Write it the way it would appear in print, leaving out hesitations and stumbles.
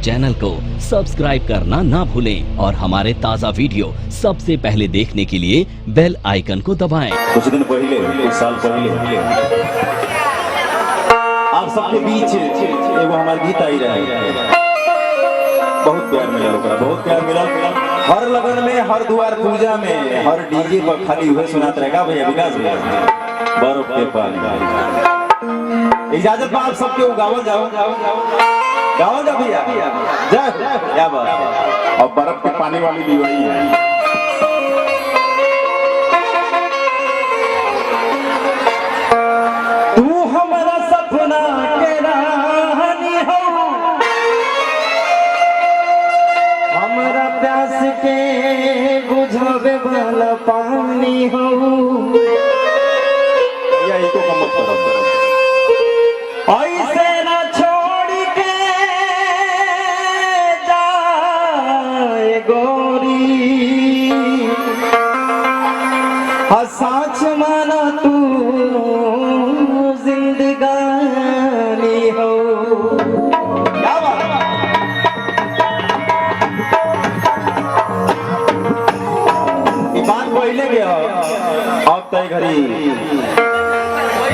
Channel को subscribe करना ना भूलें और हमारे ताज़ा वीडियो सबसे पहले देखने के लिए बेल आइकन को दबाएं। कुछ दिन पहले, कुछ साल पहले आप सबके बीच एगो हमार गीत आई रहे, बहुत प्यार मिला, बहुत प्यार मिला। हर लगन में, हर द्वार पूजा में, हर डीजे पर खाली हुए सुनाते रहेगा भैया विकास भैया बर्फ के पानी। इजाजत आप सबके गावल जाओ भैया, जय क्या बात है। और बर्फ के पानी वाली भी वही है। तू हमारा सपना के रानी हो, हमारा प्यास के बुझावे वाला पानी हो। यही तो कम करो, ऐसे ना छोड़ के जाए गोरी, साच माना तू जिंदगानी हो। क्या बात ये बात पहले गया, अब तय घड़ी